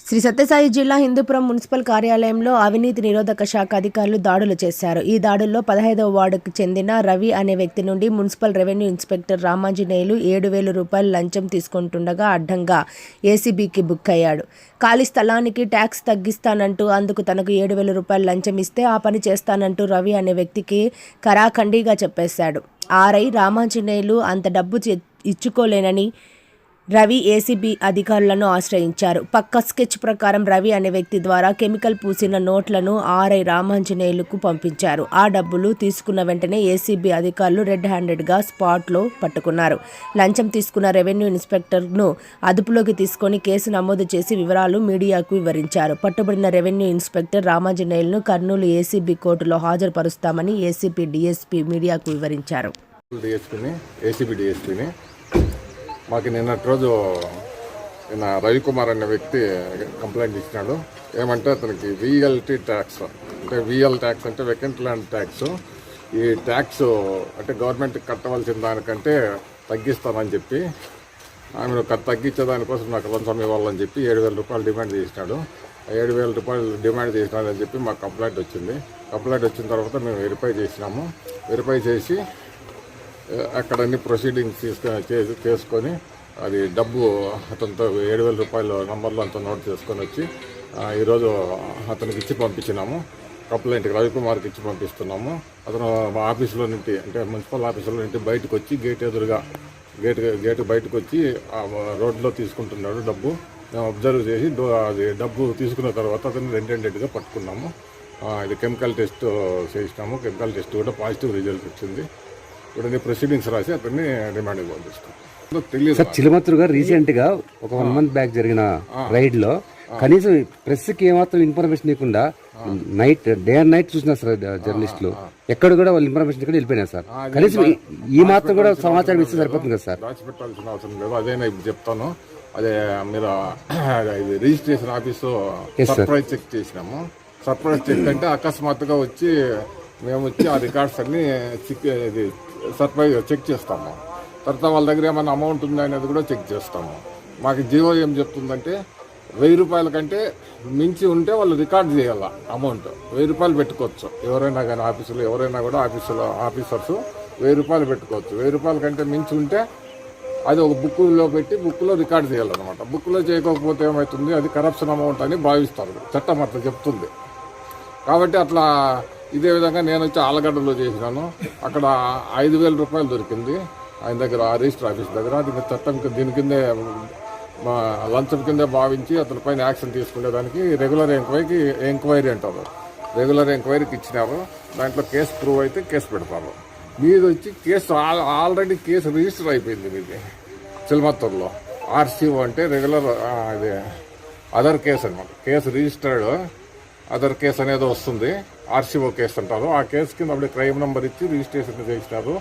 శ్రీ సత్యసాయి జిల్లా హిందూపురం మున్సిపల్ కార్యాలయంలో అవినీతి నిరోధక శాఖ అధికారులు దాడులు చేశారు. ఈ దాడుల్లో 15వ వార్డుకు చెందిన రవి అనే వ్యక్తి నుండి మున్సిపల్ రెవెన్యూ ఇన్స్పెక్టర్ రామాంజనేయులు 7,000 రూపాయలు లంచం తీసుకుంటుండగా అడ్డంగా ఏసీబీకి బుక్ అయ్యాడు. ఖాళీ స్థలానికి ట్యాక్స్ తగ్గిస్తానంటూ అందుకు తనకు 7,000 రూపాయలు లంచం ఇస్తే ఆ పని చేస్తానంటూ రవి అనే వ్యక్తికి ఖరాఖండిగా చెప్పేశాడు. ఆర్ఐ రామాంజనేయులు అంత డబ్బు ఇచ్చుకోలేనని రవి ఏసీబీ అధికారులను ఆశ్రయించారు. పక్క స్కెచ్ ప్రకారం రవి అనే వ్యక్తి ద్వారా కెమికల్ పూసిన నోట్లను ఆర్ఐ రామాంజనేయులకు పంపించారు. ఆ డబ్బులు తీసుకున్న వెంటనే ఏసీబీ అధికారులు రెడ్ హ్యాండెడ్గా స్పాట్లో పట్టుకున్నారు. లంచం తీసుకున్న రెవెన్యూ ఇన్స్పెక్టర్ను అదుపులోకి తీసుకొని కేసు నమోదు చేసి వివరాలు మీడియాకు వివరించారు. పట్టుబడిన రెవెన్యూ ఇన్స్పెక్టర్ రామాంజనేయులను కర్నూలు ఏసీబీ కోర్టులో హాజరుపరుస్తామని ఏసీపీ డీఎస్పీ మీడియాకు వివరించారు. మాకు నిన్నటి రోజు రవికుమార్ అనే వ్యక్తి కంప్లైంట్ ఇచ్చినాడు. ఏమంటే అతనికి విఎల్టీ ట్యాక్స్ అంటే విఎల్ ట్యాక్స్ అంటే వెకెంట్ ల్యాండ్ ట్యాక్స్, ఈ ట్యాక్స్ అంటే గవర్నమెంట్కి కట్టవలసిన దానికంటే తగ్గిస్తానని చెప్పి ఆమెను తగ్గించే దానికోసం నాకు లంచం ఇవ్వాలని చెప్పి 7,000 రూపాయలు డిమాండ్ చేసినాడు. 7,000 రూపాయలు డిమాండ్ చేసినాడని చెప్పి మాకు కంప్లైంట్ వచ్చింది. కంప్లైంట్ వచ్చిన తర్వాత మేము వెరిఫై చేసినాము. వెరిఫై చేసి అక్కడ అన్ని ప్రొసీడింగ్స్ చేసుకొని అది డబ్బు అతనితో 7,000 రూపాయల నంబర్లో అంతా నోట్ చేసుకొని వచ్చి ఈరోజు అతనికి ఇచ్చి పంపించినాము. కంప్లైంట్కి రవికుమార్కి ఇచ్చి పంపిస్తున్నాము. అతను ఆఫీసులో నుండి అంటే మున్సిపల్ ఆఫీసులో నుండి బయటకు వచ్చి గేట్ ఎదురుగా గేటు బయటకు వచ్చి రోడ్లో తీసుకుంటున్నాడు డబ్బు. మేము అబ్జర్వ్ చేసి అది డబ్బు తీసుకున్న తర్వాత అతను రెండెండెడ్గా పట్టుకున్నాము. ఇది కెమికల్ టెస్ట్ చేసినాము. కెమికల్ టెస్ట్ కూడా పాజిటివ్ రిజల్ట్ వచ్చింది. ఇప్పుడు ప్రొసీడింగ్స్ రాసి అతన్ని రిమాండ్ పంపిస్తాం. తెలియదు చిలమత్తూరు గారు రీసెంట్ గా ఒక 1 month బ్యాక్ జరిగిన రైడ్ లో కనీసం ప్రెస్ కి ఏమాత్రం ఇన్ఫర్మేషన్ ఇవ్వకుండా డే అండ్ నైట్ చూసినారు సార్ జర్నలిస్టులు. ఎక్కడ కూడా వాళ్ళు ఇన్ఫర్మేషన్ ఇక్కడ వెళ్ళిపోయినారు సార్. కనీసం ఈ మాత్రం కూడా సమాచారం ఇస్తే సరిపోతుంది కదా సార్. దాచిపెట్టాల్సిన అవసరం లేదు. అదేనా ఇప్పుడు చెప్తాను. అదే మీరు రిజిస్ట్రేషన్ ఆఫీసు సర్ప్రైజ్ చెక్ చేసినాము. సర్ప్రైజ్ చెక్ అంటే అకస్మాత్తుగా వచ్చి మేము వచ్చి ఆ రికార్డ్స్ అన్ని సర్ప్రైజ్ చెక్ చేస్తాము. తర్వాత వాళ్ళ దగ్గర ఏమైనా అమౌంట్ ఉందా అనేది కూడా చెక్ చేస్తాము. మాకు జీవో ఏం చెప్తుందంటే 1,000 రూపాయల కంటే మించి ఉంటే వాళ్ళు రికార్డ్ చేయాల అమౌంట్. 1,000 రూపాయలు పెట్టుకోవచ్చు ఎవరైనా కానీ ఆఫీసులో ఎవరైనా కూడా ఆఫీసర్స్ 1,000 రూపాయలు పెట్టుకోవచ్చు. 1,000 రూపాయల కంటే మించి ఉంటే అది ఒక బుక్లో పెట్టి బుక్లో రికార్డ్ చేయాలన్నమాట. బుక్లో చేయకపోతే ఏమవుతుంది, అది కరప్షన్ అమౌంట్ అని భావిస్తారు. చట్టం అట్లా చెప్తుంది. కాబట్టి అట్లా ఇదే విధంగా నేను వచ్చి ఆలగడ్డలో చేసినాను. అక్కడ 5,000 రూపాయలు దొరికింది ఆయన దగ్గర, రిజిస్టర్ ఆఫీస్ దగ్గర. అది చట్టం దీని కిందే లంచం కిందే భావించి అతని పైన యాక్షన్ తీసుకునేదానికి రెగ్యులర్ ఎంక్వైరీ అంటారు. రెగ్యులర్ ఎంక్వైరీకి ఇచ్చినారు. దాంట్లో కేసు ప్రూవ్ అయితే కేసు పెడతారు. మీది వచ్చి కేసు ఆల్రెడీ కేసు రిజిస్టర్ అయిపోయింది మీది చిలమత్తూరులో. ఆర్సీఓ అంటే రెగ్యులర్ ఇది అదర్ కేసు అనమాట. కేసు రిజిస్టర్డ్ అదర్ కేసు అనేది వస్తుంది. ఆర్సీఓ కేసు అంటారు. ఆ కేసు కింద అప్పుడే క్రైమ్ నెంబర్ ఇచ్చి రిజిస్ట్రేషన్ చేసినారు.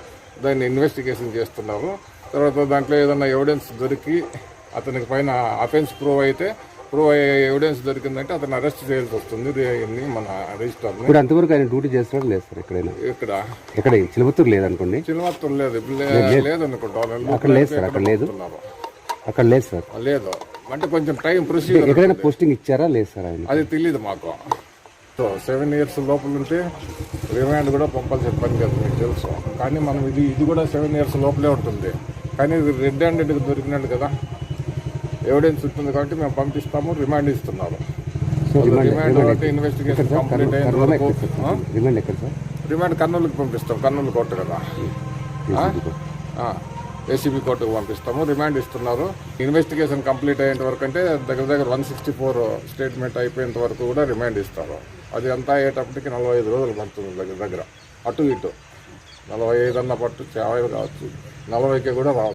దాన్ని ఇన్వెస్టిగేషన్ చేస్తున్నారు. తర్వాత దాంట్లో ఏదైనా ఎవిడెన్స్ దొరికి అతనికి పైన అఫెన్స్ ప్రూవ్ అయ్యే ఎవిడెన్స్ దొరికిందంటే అతను అరెస్ట్ చేయాల్సి వస్తుంది మన రిజిస్టర్. ఇప్పుడు అంతవరకు ఆయన డ్యూటీ చేస్తాడు లేదు సార్ ఎక్కడైనా? ఇక్కడ చిలమత్తూరు లేదనుకోండి. చిలమత్తూరు లేదు లేదనుకుంటాను. అక్కడ లేదు సార్. అక్కడ లేదు సార్. లేదు అంటే కొంచెం టైం ప్రొసీజర్. ఎక్కడైనా పోస్టింగ్ ఇచ్చారా లేదు సార్ ఆయన? అది తెలియదు మాకు. 7 years లోపల ఉంటే రిమాండ్ కూడా పంపాల్సిన పని కదా మీకు తెలుసు. కానీ మనం ఇది కూడా 7 years లోపలే ఉంటుంది. కానీ ఇది రెడ్ హ్యాండెడ్గా దొరికినట్టు కదా, ఎవిడెన్స్ ఉంటుంది కాబట్టి మేము పంపిస్తాము. రిమాండ్ ఇస్తున్నారు. రిమాండ్ అంటే ఇన్వెస్టిగేషన్ కంప్లీట్ అయిన వరకు రిమాండ్ కర్నూలుకి పంపిస్తాం. కర్నూలు కోర్టు కదా, ఏసీబీ కోర్టుకు పంపిస్తాము. రిమాండ్ ఇస్తున్నారు. ఇన్వెస్టిగేషన్ కంప్లీట్ అయ్యేంత వరకు అంటే దగ్గర 164 స్టేట్మెంట్ అయిపోయేంత వరకు కూడా రిమాండ్ ఇస్తారు. అది అంతా అయ్యేటప్పటికి 45 రోజులు పడుతుంది దగ్గర అటు ఇటు. 45 అన్న పట్టు 50 కావచ్చు, 40కి కూడా రావచ్చు.